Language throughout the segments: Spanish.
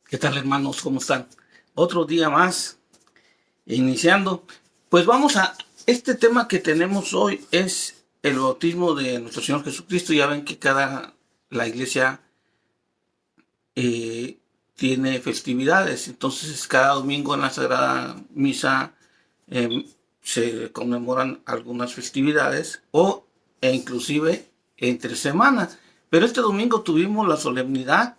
¿Qué tal, hermanos? ¿Cómo están? Otro día más, iniciando. Pues vamos a, este tema que tenemos hoy es el bautismo de nuestro Señor Jesucristo. Ya ven que la iglesia eh, tiene festividades, entonces cada domingo en la Sagrada Misa eh, se conmemoran algunas festividades e inclusive entre semanas. Pero este domingo tuvimos la solemnidad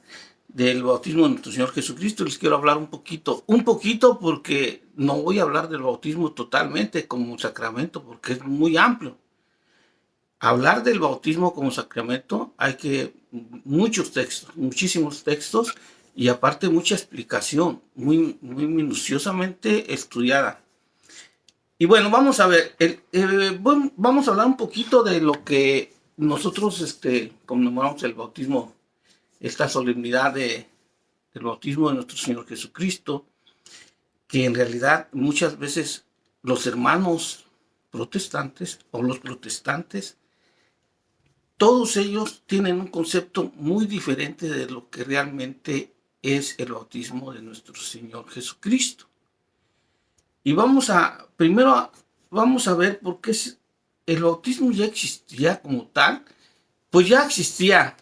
del bautismo de nuestro Señor Jesucristo. Les quiero hablar un poquito porque no voy a hablar del bautismo totalmente como un sacramento porque es muy amplio. Hablar del bautismo como sacramento hay que muchos textos, muchísimos textos y aparte mucha explicación, muy minuciosamente estudiada. Y bueno, vamos a ver, vamos a hablar un poquito de lo que nosotros conmemoramos el bautismo, esta solemnidad del bautismo de nuestro Señor Jesucristo, que en realidad muchas veces los hermanos protestantes o los protestantes, todos ellos tienen un concepto muy diferente de lo que realmente es el bautismo de nuestro Señor Jesucristo. Y primero vamos a ver por qué el bautismo ya existía como tal, pues ya existía,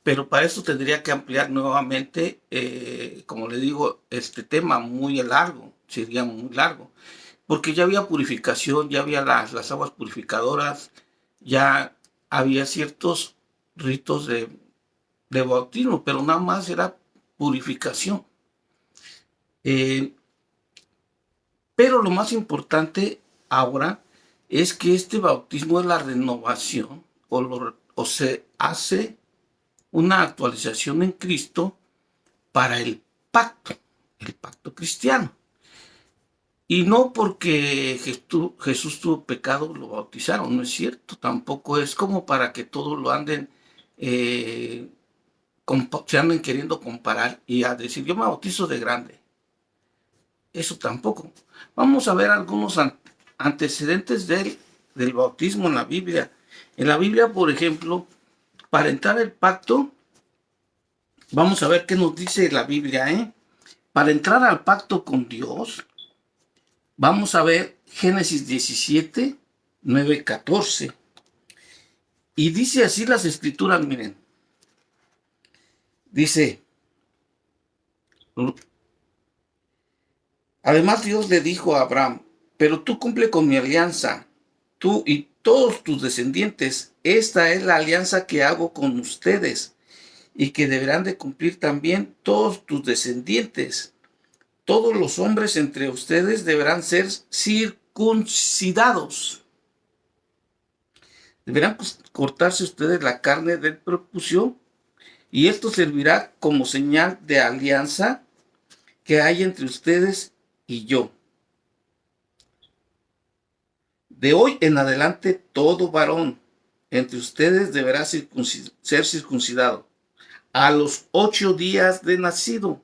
pero para eso tendría que ampliar nuevamente, como le digo, este tema muy largo, sería muy largo, porque ya había purificación, ya había las aguas purificadoras, ya había ciertos ritos de bautismo, pero nada más era purificación. Eh, pero lo más importante ahora es que este bautismo es la renovación o se hace una actualización en Cristo para el pacto cristiano. Y no porque Jesús tuvo pecado lo bautizaron, no es cierto, tampoco es como para que todos lo anden, eh, se anden queriendo comparar y a decir yo me bautizo de grande. Eso tampoco. Vamos a ver algunos antecedentes del bautismo en la Biblia. En la Biblia, por ejemplo, para entrar al pacto, vamos a ver qué nos dice la Biblia, ¿eh? Para entrar al pacto con Dios, vamos a ver Génesis 17, 9, 14. Y dice así las escrituras, miren. Dice, además Dios le dijo a Abraham, pero tú cumple con mi alianza, tú y todos tus descendientes. Esta es la alianza que hago con ustedes y que deberán de cumplir también todos tus descendientes. Todos los hombres entre ustedes deberán ser circuncidados. Deberán cortarse ustedes la carne del prepucio y esto servirá como señal de alianza que hay entre ustedes y yo. De hoy en adelante todo varón entre ustedes deberá ser circuncidado a los 8 días de nacido.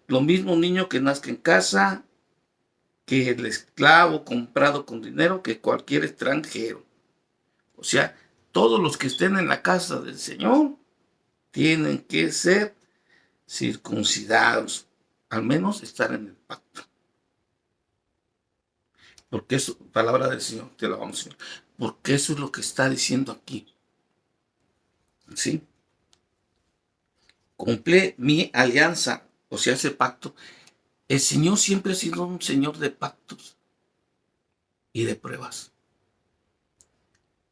Lo mismo niño que nazca en casa, que el esclavo comprado con dinero, que cualquier extranjero. O sea, todos los que estén en la casa del Señor tienen que ser circuncidados, al menos estar en el pacto. Porque es palabra del Señor, te la vamos a decir. Porque eso es lo que está diciendo aquí. ¿Sí? Cumple mi alianza, o sea, ese pacto. El Señor siempre ha sido un Señor de pactos y de pruebas.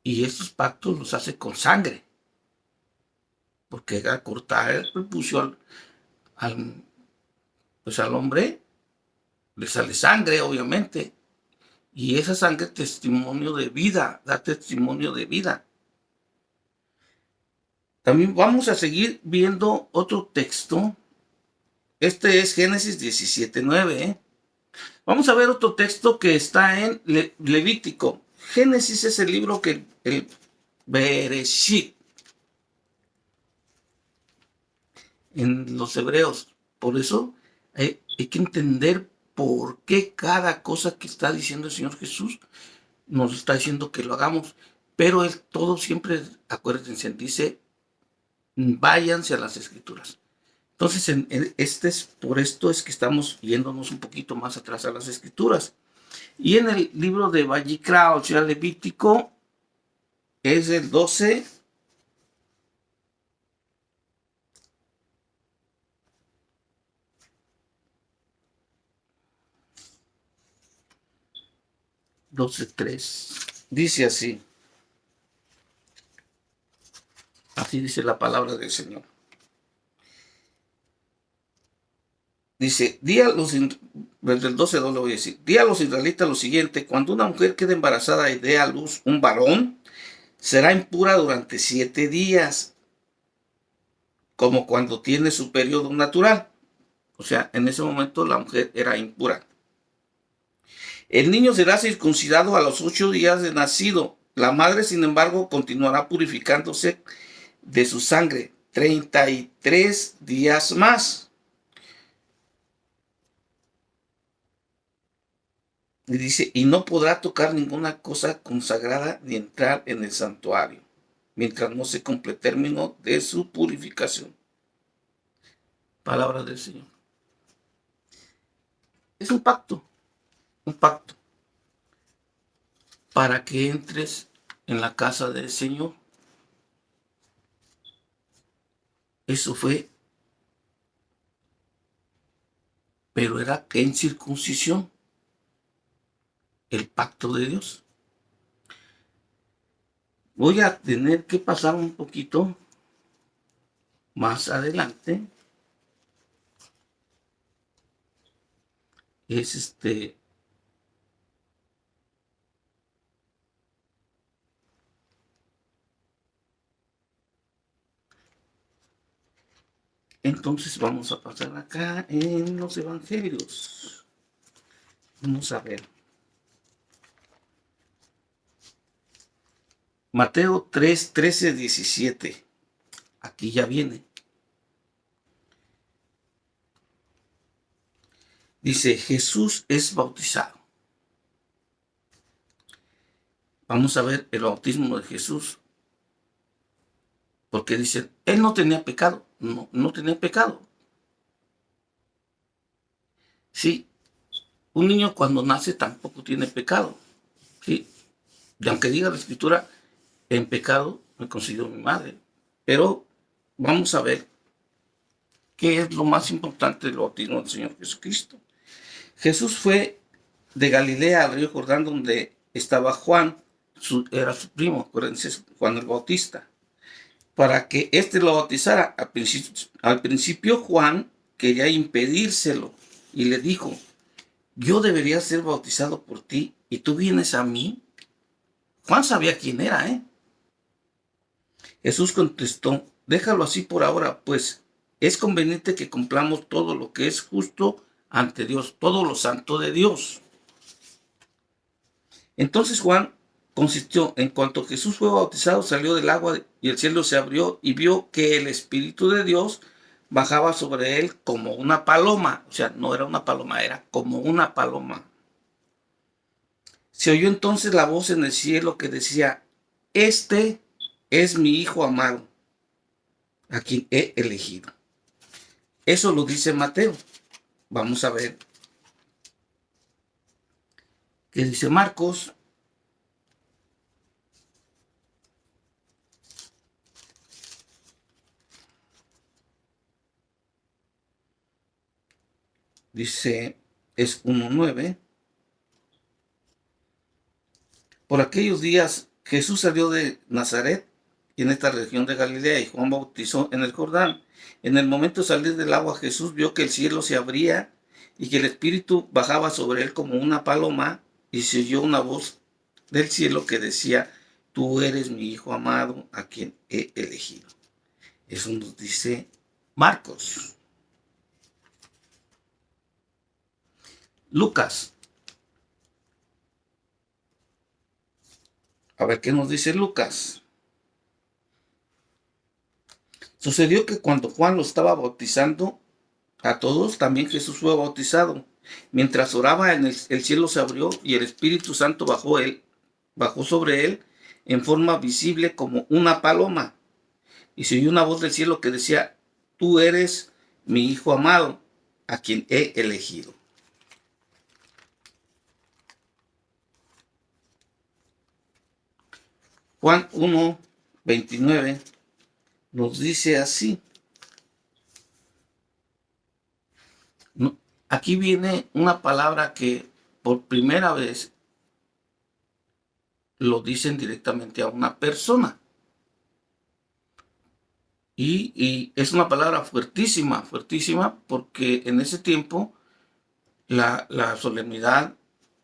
Y estos pactos los hace con sangre. Porque al cortar el prepucio al hombre, le sale sangre, obviamente. Y esa sangre es testimonio de vida, da testimonio de vida. También vamos a seguir viendo otro texto. Este es Génesis 17:9. Vamos a ver otro texto que está en Levítico. Génesis es el libro que el Bereshit en los hebreos. Por eso hay que entender por qué cada cosa que está diciendo el Señor Jesús nos está diciendo que lo hagamos. Pero él todo siempre, acuérdense, dice, váyanse a las escrituras. Entonces, por esto es que estamos yéndonos un poquito más atrás a las escrituras. Y en el libro de Vallicra, o sea, Levítico, es el 12. 12:3. Dice así. Así dice la palabra del Señor. Dice, desde el 12 lo voy a decir, di a los israelitas lo siguiente: cuando una mujer quede embarazada y dé a luz un varón, será impura durante 7 días, como cuando tiene su periodo natural. O sea, en ese momento la mujer era impura. El niño será circuncidado a los 8 días de nacido. La madre, sin embargo, continuará purificándose de su sangre 33 días más. Y dice, y no podrá tocar ninguna cosa consagrada ni entrar en el santuario, mientras no se cumple el término de su purificación. Palabra del Señor. Es un pacto para que entres en la casa del Señor. Eso fue, pero era que en circuncisión, el pacto de Dios. Voy a tener que pasar un poquito más adelante. Es Entonces vamos a pasar acá en los evangelios. Vamos a ver. Mateo 3, 13, 17. Aquí ya viene. Dice, Jesús es bautizado. Vamos a ver el bautismo de Jesús. Porque dicen, él no tenía pecado. No, no tenía pecado. Sí, un niño cuando nace tampoco tiene pecado. Sí, y aunque diga la escritura, en pecado me considero mi madre. Pero vamos a ver qué es lo más importante del bautismo del Señor Jesucristo. Jesús fue de Galilea al río Jordán, donde estaba Juan, era su primo, acuérdense, Juan el Bautista, para que éste lo bautizara. Al principio Juan quería impedírselo y le dijo, yo debería ser bautizado por ti y tú vienes a mí. Juan sabía quién era, ¿eh? Jesús contestó, déjalo así por ahora, pues es conveniente que cumplamos todo lo que es justo ante Dios, todo lo santo de Dios. Entonces Juan consistió, en cuanto Jesús fue bautizado, salió del agua y el cielo se abrió y vio que el Espíritu de Dios bajaba sobre él como una paloma. O sea, no era una paloma, era como una paloma. Se oyó entonces la voz en el cielo que decía, este es mi Hijo amado, a quien he elegido. Eso lo dice Mateo. Vamos a ver qué dice Marcos. Dice, es 1:9. Por aquellos días Jesús salió de Nazaret, en esta región de Galilea, y Juan bautizó en el Jordán. En el momento de salir del agua, Jesús vio que el cielo se abría y que el Espíritu bajaba sobre él como una paloma, y se oyó una voz del cielo que decía, tú eres mi Hijo amado, a quien he elegido. Eso nos dice Marcos. Lucas. A ver qué nos dice Lucas. Sucedió que cuando Juan lo estaba bautizando a todos, también Jesús fue bautizado. Mientras oraba, el cielo se abrió y el Espíritu Santo bajó sobre él en forma visible como una paloma. Y se oyó una voz del cielo que decía, tú eres mi Hijo amado, a quien he elegido. Juan 1:29 nos dice así. Aquí viene una palabra que por primera vez lo dicen directamente a una persona. Y es una palabra fuertísima, fuertísima, porque en ese tiempo la solemnidad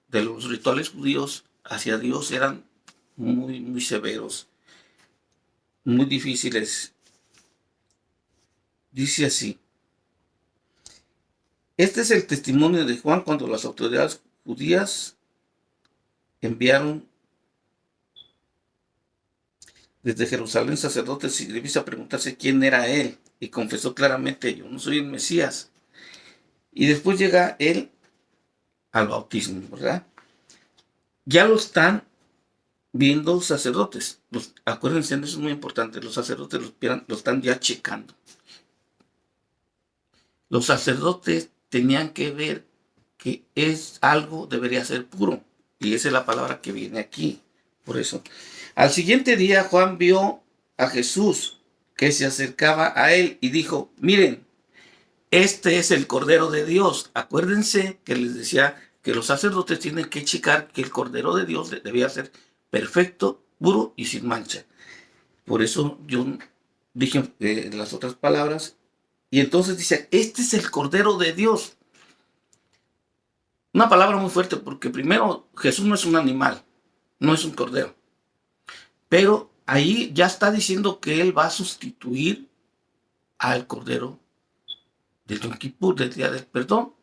de los rituales judíos hacia Dios eran muy, muy severos, muy difíciles. Dice así: este es el testimonio de Juan cuando las autoridades judías enviaron desde Jerusalén sacerdotes y levitas a preguntarse quién era él, y confesó claramente: yo no soy el Mesías. Y después llega él al bautismo, ¿verdad? Ya lo están viendo sacerdotes. Acuérdense, eso es muy importante, los sacerdotes lo están ya checando. Los sacerdotes tenían que ver que es algo, debería ser puro. Y esa es la palabra que viene aquí. Por eso. Al siguiente día Juan vio a Jesús que se acercaba a él y dijo: miren, este es el Cordero de Dios. Acuérdense que les decía que los sacerdotes tienen que checar que el Cordero de Dios debía ser perfecto, puro y sin mancha. Por eso yo dije las otras palabras. Y entonces dice: este es el Cordero de Dios. Una palabra muy fuerte, porque primero Jesús no es un animal, no es un cordero. Pero ahí ya está diciendo que él va a sustituir al Cordero del Yom Kippur, del Día del Perdón,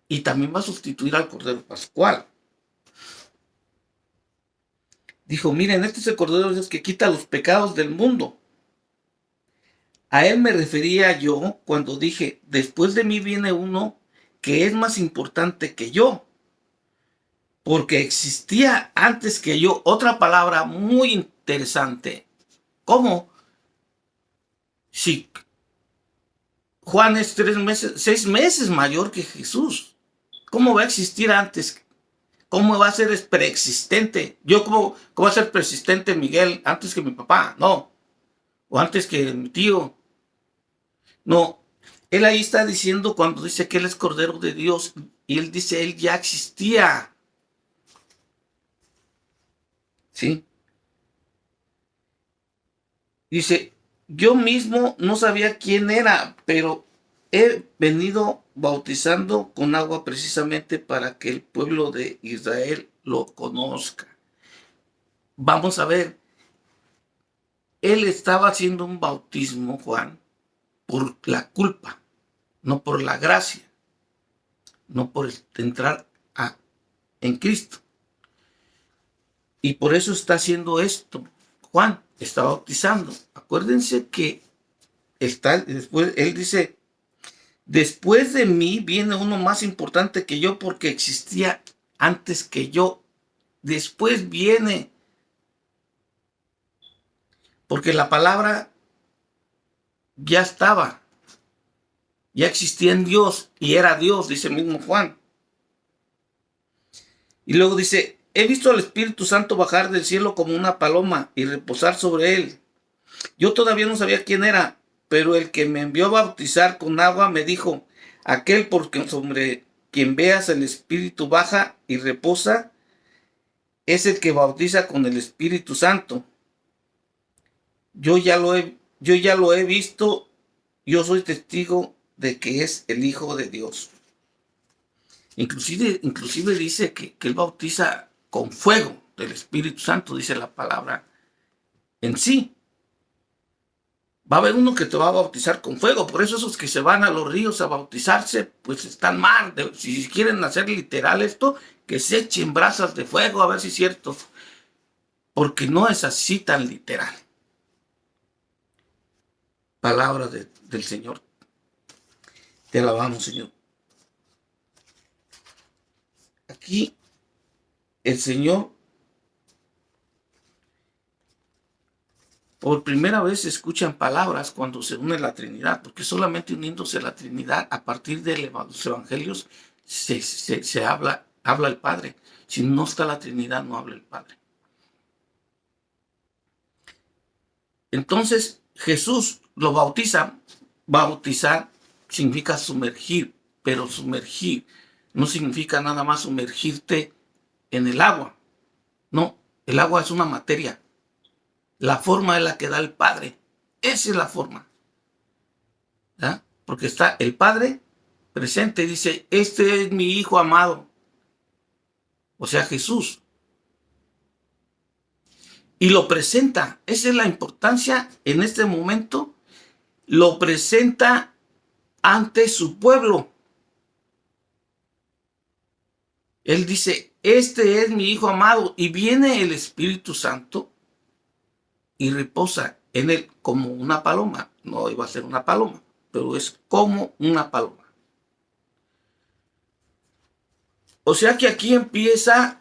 y también va a sustituir al Cordero Pascual. Dijo: miren, este es el Cordero de Dios que quita los pecados del mundo. A él me refería yo cuando dije: después de mí viene uno que es más importante que yo, porque existía antes que yo. Otra palabra muy interesante. ¿Cómo? Si Juan es 6 meses mayor que Jesús, ¿cómo va a existir antes? ¿Cómo va a ser preexistente? ¿Cómo va a ser preexistente Miguel antes que mi papá? No. O antes que mi tío. No. Él ahí está diciendo, cuando dice que él es Cordero de Dios, y él dice, él ya existía. ¿Sí? Dice: yo mismo no sabía quién era, pero he venido bautizando con agua precisamente para que el pueblo de Israel lo conozca. Vamos a ver, él estaba haciendo un bautismo, Juan, por la culpa, no por la gracia, no por entrar en Cristo. Y por eso está haciendo esto. Juan está bautizando. Acuérdense que después él dice: después de mí viene uno más importante que yo, porque existía antes que yo. Después viene, porque la palabra ya estaba, ya existía en Dios y era Dios, dice el mismo Juan. Y luego dice: he visto al Espíritu Santo bajar del cielo como una paloma y reposar sobre él. Yo todavía no sabía quién era, pero el que me envió a bautizar con agua me dijo: aquel sobre quien veas el Espíritu baja y reposa, es el que bautiza con el Espíritu Santo. Yo ya lo he visto, yo soy testigo de que es el Hijo de Dios. Inclusive dice que él bautiza con fuego del Espíritu Santo, dice la palabra en sí. Va a haber uno que te va a bautizar con fuego. Por eso esos que se van a los ríos a bautizarse, pues están mal. Si quieren hacer literal esto, que se echen brasas de fuego, a ver si es cierto. Porque no es así tan literal. Palabra del Señor. Te alabamos, Señor. Aquí el Señor Por primera vez se escuchan palabras cuando se une la Trinidad, porque solamente uniéndose la Trinidad a partir de los evangelios se habla el Padre. Si no está la Trinidad, no habla el Padre. Entonces Jesús lo bautiza. Bautizar significa sumergir, pero sumergir no significa nada más sumergirte en el agua. No, el agua es una materia. La forma es la que da el Padre. Esa es la forma. ¿Ya? Porque está el Padre presente y dice, este es mi Hijo amado. O sea, Jesús. Y lo presenta. Esa es la importancia en este momento. Lo presenta ante su pueblo. Él dice, este es mi Hijo amado. Y viene el Espíritu Santo y reposa en él como una paloma. No iba a ser una paloma, pero es como una paloma. O sea que aquí empieza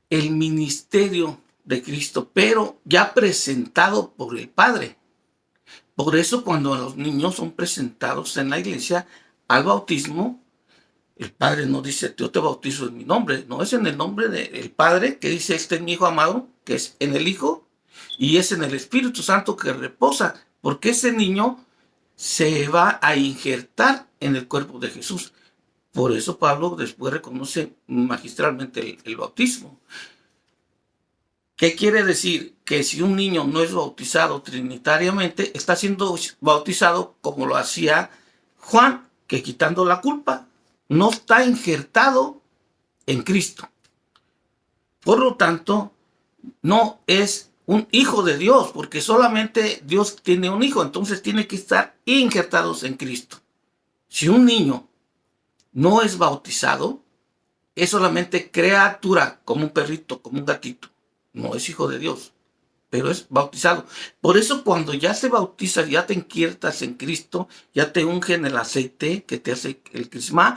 el ministerio de Cristo, pero ya presentado por el Padre. Por eso cuando los niños son presentados en la iglesia al bautismo, el Padre no dice, yo te bautizo en mi nombre, no, es en el nombre del Padre, que dice, este es mi Hijo amado, que es en el Hijo, y es en el Espíritu Santo que reposa, porque ese niño se va a injertar en el cuerpo de Jesús. Por eso Pablo después reconoce magistralmente el bautismo. ¿Qué quiere decir? Que si un niño no es bautizado trinitariamente, está siendo bautizado como lo hacía Juan, que quitando la culpa, no está injertado en Cristo. Por lo tanto, no es un hijo de Dios, porque solamente Dios tiene un hijo, entonces tiene que estar injertados en Cristo. Si un niño no es bautizado, es solamente criatura, como un perrito, como un gatito. No es hijo de Dios, pero es bautizado. Por eso cuando ya se bautiza, ya te injertas en Cristo, ya te ungen el aceite que te hace el crisma,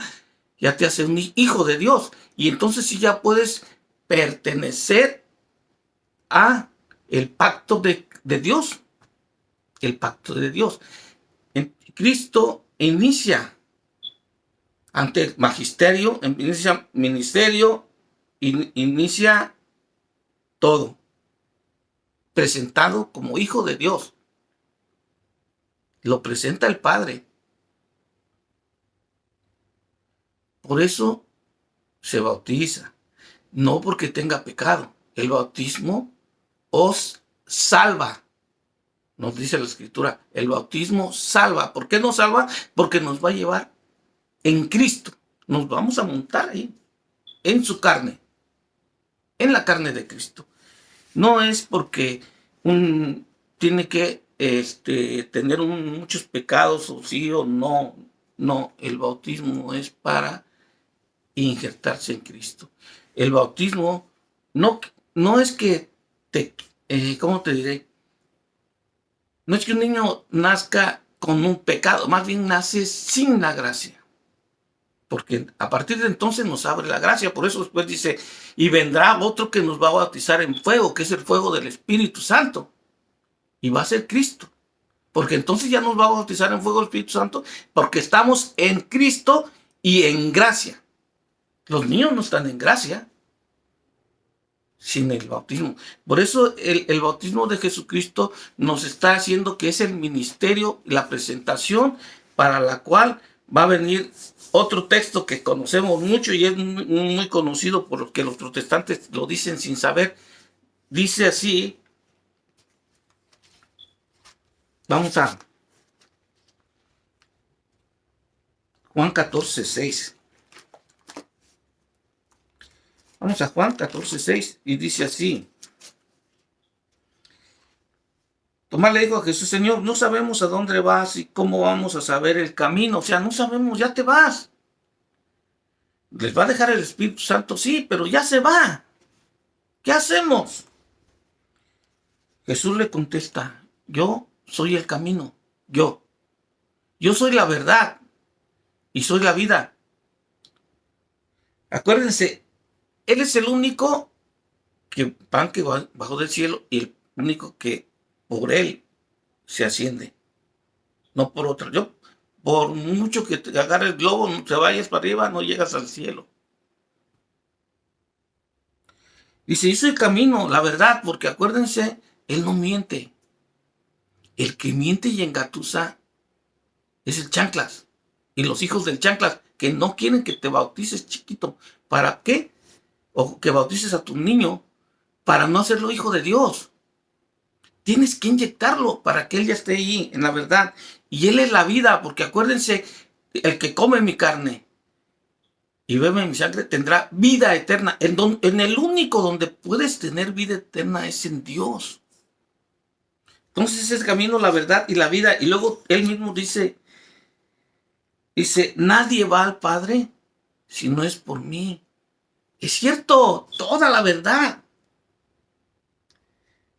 ya te hace un hijo de Dios. Y entonces sí ya puedes pertenecer a el pacto de Dios. El pacto de Dios. Cristo inicia ante el magisterio, inicia ministerio, inicia todo, presentado como hijo de Dios. Lo presenta el Padre. Por eso se bautiza, no porque tenga pecado. El bautismo os salva. Nos dice la Escritura, el bautismo salva. ¿Por qué nos salva? Porque nos va a llevar en Cristo. Nos vamos a montar ahí, en su carne, en la carne de Cristo. No es porque tiene que tener muchos pecados o sí o no. No, el bautismo es para injertarse en Cristo. El bautismo no es que ¿cómo te diré? No es que un niño nazca con un pecado, más bien nace sin la gracia. Porque a partir de entonces nos abre la gracia. Por eso después dice, y vendrá otro que nos va a bautizar en fuego, que es el fuego del Espíritu Santo. Y va a ser Cristo. Porque entonces ya nos va a bautizar en fuego el Espíritu Santo, porque estamos en Cristo y en gracia. Los niños no están en gracia sin el bautismo. Por eso el bautismo de Jesucristo nos está haciendo que es el ministerio, la presentación para la cual va a venir otro texto que conocemos mucho y es muy conocido por lo que los protestantes lo dicen sin saber. Dice así, vamos a Juan 14:6. Vamos a Juan 14:6 y dice así. Tomás le dijo a Jesús, Señor, no sabemos a dónde vas y cómo vamos a saber el camino. O sea, no sabemos, ya te vas. ¿Les va a dejar el Espíritu Santo? Sí, pero ya se va. ¿Qué hacemos? Jesús le contesta, yo soy el camino, yo soy la verdad y soy la vida. Acuérdense, Él es el único pan que bajó del cielo y único que por Él se asciende, no por otro. Yo, por mucho que te agarre el globo, te vayas para arriba, no llegas al cielo. Dice, yo soy el camino, la verdad, porque acuérdense, Él no miente. El que miente y engatusa es el chanclas. Y los hijos del chanclas, que no quieren que te bautices chiquito. ¿Para qué? O que bautices a tu niño para no hacerlo hijo de Dios. Tienes que inyectarlo para que Él ya esté ahí, en la verdad. Y Él es la vida, porque acuérdense, el que come mi carne y bebe mi sangre tendrá vida eterna. En el único donde puedes tener vida eterna es en Dios. Entonces es el camino, la verdad y la vida. Y luego Él mismo dice, nadie va al Padre si no es por mí. Es cierto, toda la verdad.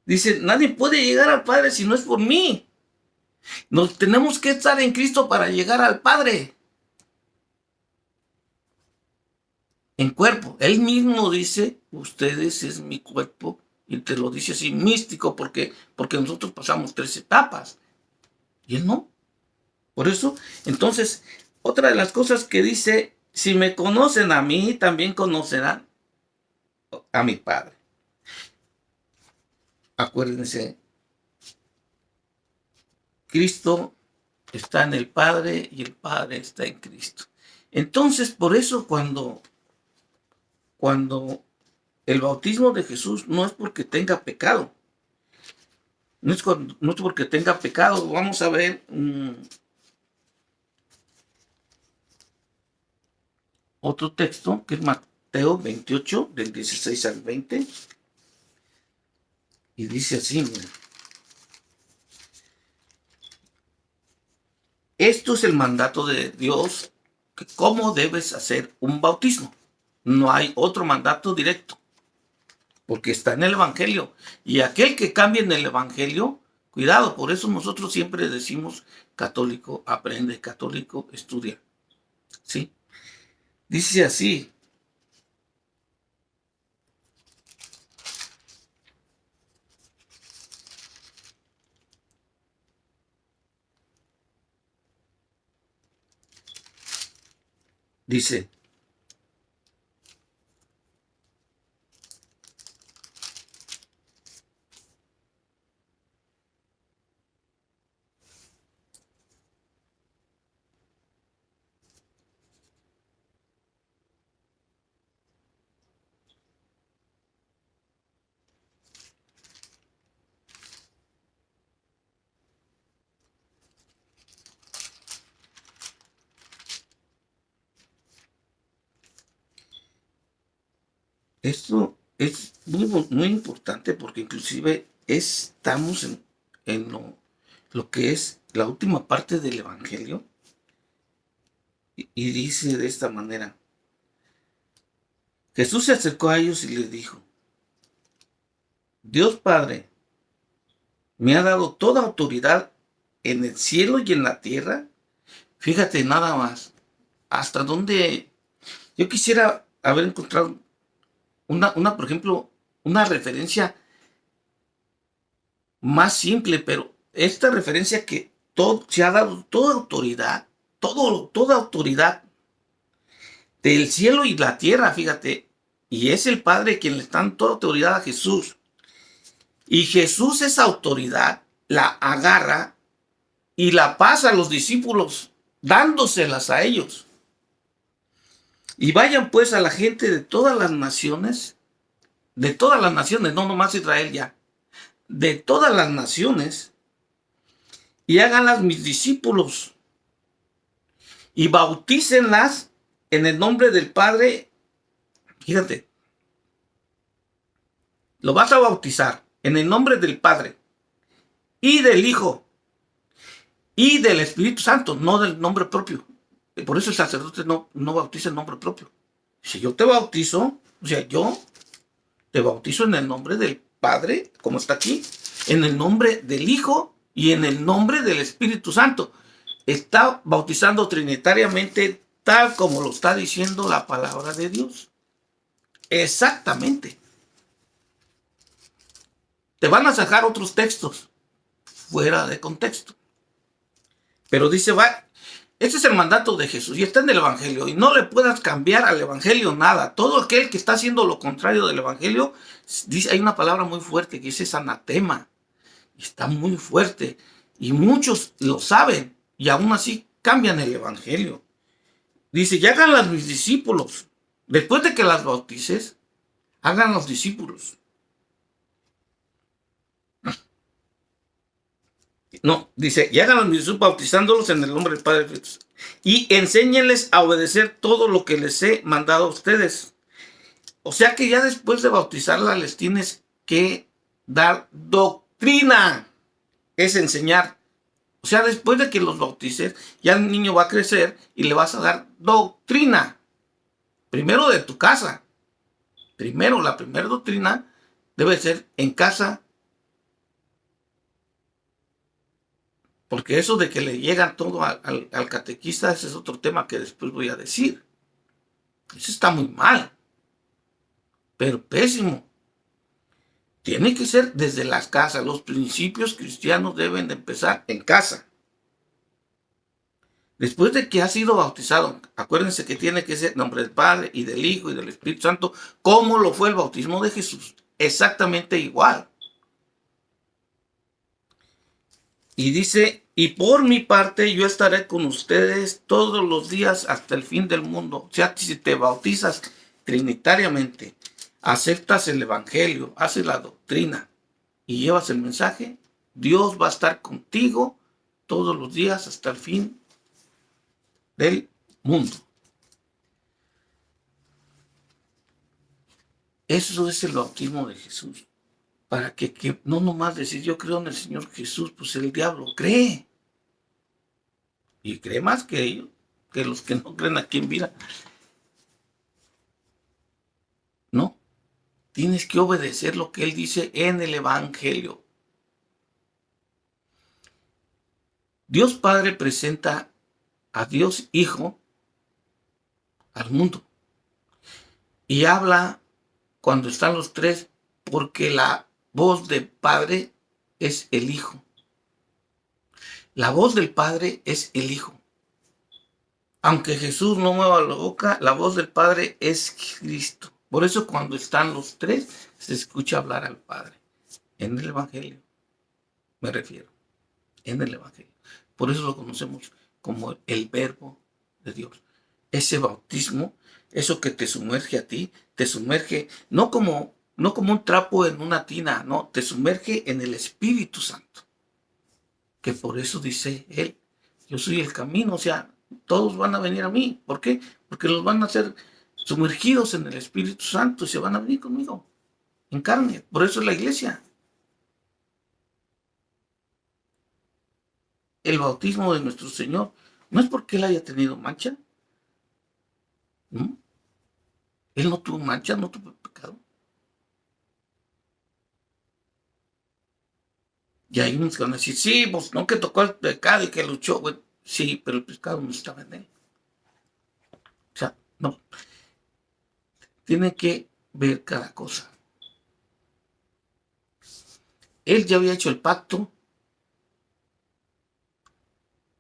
Dice, nadie puede llegar al Padre si no es por mí. Nos tenemos que estar en Cristo para llegar al Padre. En cuerpo. Él mismo dice, ustedes es mi cuerpo. Y te lo dice así místico porque nosotros pasamos 3 etapas. Y Él no. Por eso, entonces, otra de las cosas que dice, si me conocen a mí, también conocerán a mi Padre. Acuérdense, Cristo está en el Padre y el Padre está en Cristo. Entonces, por eso cuando el bautismo de Jesús no es porque tenga pecado, no es porque tenga pecado. Vamos a ver otro texto que es Mateo 28, del 16 al 20. Y dice así, mira. Esto es el mandato de Dios, que cómo debes hacer un bautismo. No hay otro mandato directo, porque está en el Evangelio. Y aquel que cambie en el Evangelio, cuidado, por eso nosotros siempre decimos, católico aprende, católico estudia. ¿Sí? Dice así. Dice, esto es muy importante porque inclusive estamos en lo que es la última parte del Evangelio. Y dice de esta manera, Jesús se acercó a ellos y les dijo, Dios Padre me ha dado toda autoridad en el cielo y en la tierra. Fíjate nada más, hasta donde yo quisiera haber encontrado por ejemplo, una referencia más simple, pero esta referencia que se ha dado toda autoridad, toda autoridad del cielo y la tierra, fíjate, y es el Padre quien le da toda autoridad a Jesús. Y Jesús esa autoridad la agarra y la pasa a los discípulos, dándoselas a ellos. Y vayan pues a la gente de todas las naciones, no nomás Israel ya, de todas las naciones, y háganlas mis discípulos, y bautícenlas en el nombre del Padre. Fíjate, lo vas a bautizar en el nombre del Padre, y del Hijo, y del Espíritu Santo, no del nombre propio. Por eso el sacerdote no bautiza el nombre propio. Si yo te bautizo, o sea, yo te bautizo en el nombre del Padre, como está aquí, en el nombre del Hijo y en el nombre del Espíritu Santo. Está bautizando trinitariamente tal como lo está diciendo la palabra de Dios. Exactamente. Te van a sacar otros textos fuera de contexto. Pero dice, va, ese es el mandato de Jesús y está en el Evangelio y no le puedas cambiar al Evangelio nada. Todo aquel que está haciendo lo contrario del Evangelio, dice, hay una palabra muy fuerte que dice es anatema. Está muy fuerte y muchos lo saben y aún así cambian el Evangelio. Dice, y hagan mis discípulos. Después de que las bautices, hagan los discípulos. No, dice, y hagan mis discípulos bautizándolos en el nombre del Padre y enséñenles a obedecer todo lo que les he mandado a ustedes. O sea que ya después de bautizarla les tienes que dar doctrina. Es enseñar. O sea, después de que los bautices, ya el niño va a crecer y le vas a dar doctrina. Primero de tu casa. Primero, la primera doctrina debe ser en casa. Porque eso de que le llegan todo al catequista, ese es otro tema que después voy a decir. Eso está muy mal. Pero pésimo. Tiene que ser desde las casas. Los principios cristianos deben de empezar en casa. Después de que ha sido bautizado, acuérdense que tiene que ser en nombre del Padre y del Hijo y del Espíritu Santo, como lo fue el bautismo de Jesús. Exactamente igual. Y dice, y por mi parte yo estaré con ustedes todos los días hasta el fin del mundo. O sea, si te bautizas trinitariamente, aceptas el Evangelio, haces la doctrina y llevas el mensaje, Dios va a estar contigo todos los días hasta el fin del mundo. Eso es el bautismo de Jesús. Para que no nomás decir yo creo en el Señor Jesús, pues el diablo cree. Y cree más que ellos, que los que no creen aquí en vida. No, tienes que obedecer lo que Él dice en el Evangelio. Dios Padre presenta a Dios Hijo al mundo. Y habla cuando están los tres, porque la voz del Padre es el Hijo. La voz del Padre es el Hijo. Aunque Jesús no mueva la boca, la voz del Padre es Cristo. Por eso cuando están los tres, se escucha hablar al Padre. En el Evangelio, me refiero. En el Evangelio. Por eso lo conocemos como el Verbo de Dios. Ese bautismo, eso que te sumerge a ti, te sumerge no como un trapo en una tina, no, te sumerge en el Espíritu Santo. Que por eso dice Él, yo soy el camino, o sea, todos van a venir a mí. ¿Por qué? Porque los van a hacer sumergidos en el Espíritu Santo y se van a venir conmigo, en carne. Por eso es la iglesia. El bautismo de nuestro Señor no es porque Él haya tenido mancha. ¿No? Él no tuvo mancha, no tuvo pecado. Y hay unos que van a decir, sí, pues no que tocó el pecado y que luchó. Bueno, sí, pero el pecado no estaba en Él. O sea, no. Tiene que ver cada cosa. Él ya había hecho el pacto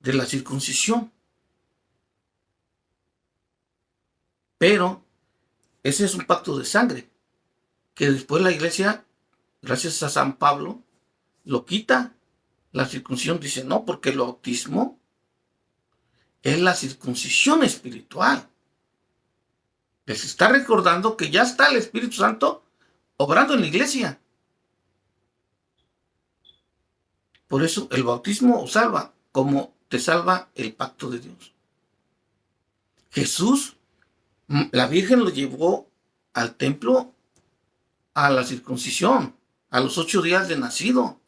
de la circuncisión. Pero ese es un pacto de sangre, que después la iglesia, gracias a San Pablo, lo quita. La circuncisión dice no, porque el bautismo es la circuncisión espiritual. Les está recordando que ya está el Espíritu Santo obrando en la iglesia. Por eso el bautismo os salva, como te salva el pacto de Dios. Jesús, la Virgen lo llevó al templo a la circuncisión, a los 8 días de nacido.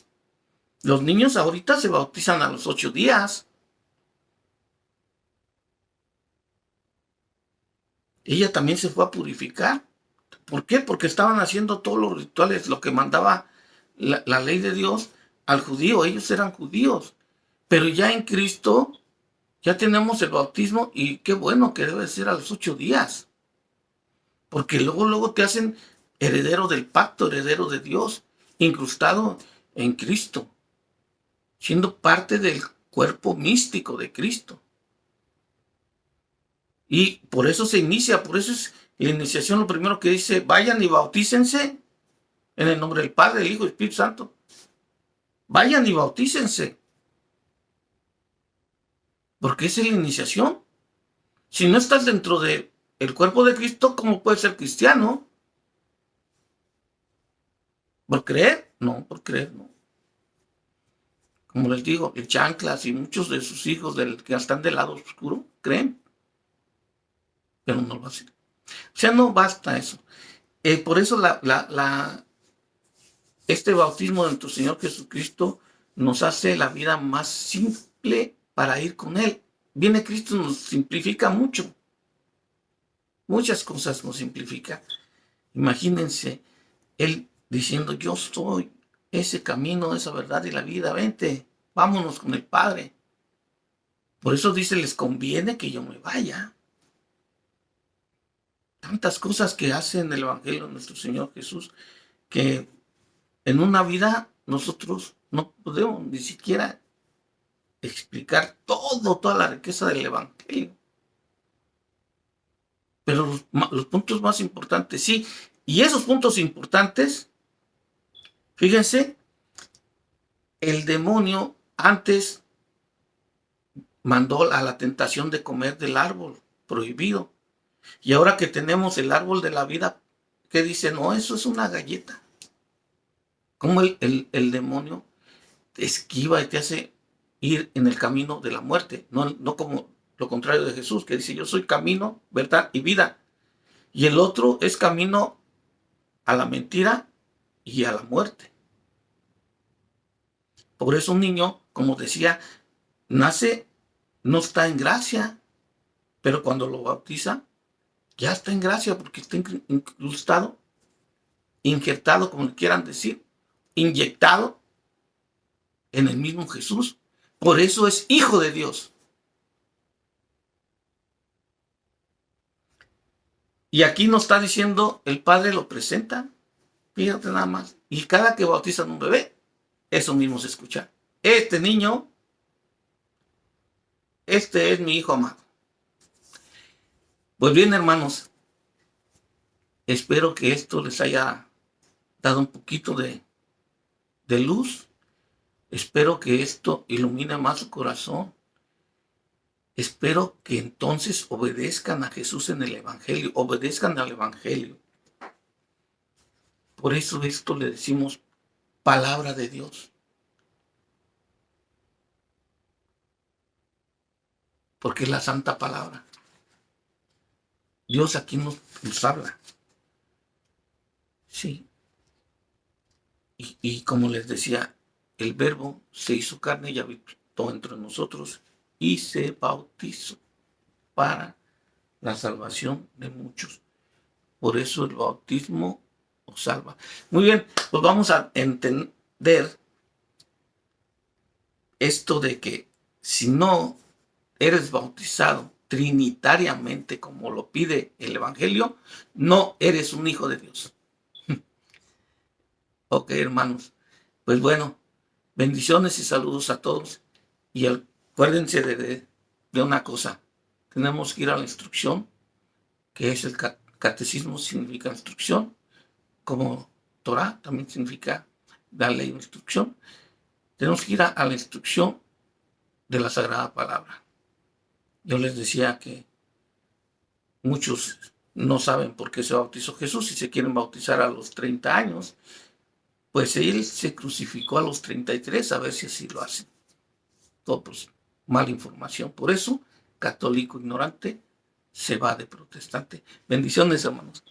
Los niños ahorita se bautizan a los 8 días. Ella también se fue a purificar. ¿Por qué? Porque estaban haciendo todos los rituales, lo que mandaba la ley de Dios al judío. Ellos eran judíos. Pero ya en Cristo ya tenemos el bautismo y qué bueno que debe ser a los 8 días. Porque luego te hacen heredero del pacto, heredero de Dios. incrustado en Cristo, siendo parte del cuerpo místico de Cristo. Y por eso se inicia, por eso es la iniciación lo primero que dice, vayan y bautícense en el nombre del Padre, del Hijo y del Espíritu Santo. Vayan y bautícense. Porque esa es la iniciación. Si no estás dentro del cuerpo de Cristo, ¿cómo puedes ser cristiano? ¿Por creer? No, por creer no. Como les digo, el Chanclas y muchos de sus hijos que están del lado oscuro creen, pero no lo hacen. O sea, no basta eso. Por eso este bautismo de nuestro Señor Jesucristo nos hace la vida más simple para ir con Él. Viene Cristo, nos simplifica mucho. Muchas cosas nos simplifica. Imagínense, Él diciendo, yo soy ese camino, esa verdad y la vida. Vente, vámonos con el Padre. Por eso dice, les conviene que yo me vaya. Tantas cosas que hace en el Evangelio de nuestro Señor Jesús, que en una vida nosotros no podemos ni siquiera explicar toda la riqueza del Evangelio. Pero los puntos más importantes, sí. Y esos puntos importantes, fíjense, el demonio antes mandó a la tentación de comer del árbol prohibido. Y ahora que tenemos el árbol de la vida, ¿qué dice? No, eso es una galleta. Como el demonio te esquiva y te hace ir en el camino de la muerte, no como lo contrario de Jesús, que dice, yo soy camino, verdad y vida. Y el otro es camino a la mentira y a la muerte. Por eso un niño, como decía, nace, no está en gracia, pero cuando lo bautiza, ya está en gracia porque está incrustado, injertado, como le quieran decir, inyectado en el mismo Jesús. Por eso es hijo de Dios. Y aquí nos está diciendo, el Padre lo presenta, fíjate nada más. Y cada que bautizan un bebé, eso mismo se escucha. Este niño, este es mi hijo amado. Pues bien, hermanos, espero que esto les haya dado un poquito de luz. Espero que esto ilumine más su corazón. Espero que entonces obedezcan a Jesús en el Evangelio, obedezcan al Evangelio. Por eso esto le decimos palabra de Dios. Porque es la santa palabra. Dios aquí nos habla. Sí. Y como les decía, el Verbo se hizo carne y habitó entre nosotros y se bautizó para la salvación de muchos. Por eso el bautismo os salva. Muy bien, pues vamos a entender esto de que si no eres bautizado trinitariamente como lo pide el Evangelio, no eres un hijo de Dios. Ok, hermanos. Pues bueno, bendiciones y saludos a todos. Y acuérdense de una cosa. Tenemos que ir a la instrucción, que es el catecismo, significa instrucción, como Torah también significa darle instrucción. Tenemos que ir a la instrucción de la Sagrada Palabra. Yo les decía que muchos no saben por qué se bautizó Jesús y se quieren bautizar a los 30 años. Pues él se crucificó a los 33, a ver si así lo hacen. Todo pues mala información. Por eso, católico ignorante se va de protestante. Bendiciones, hermanos.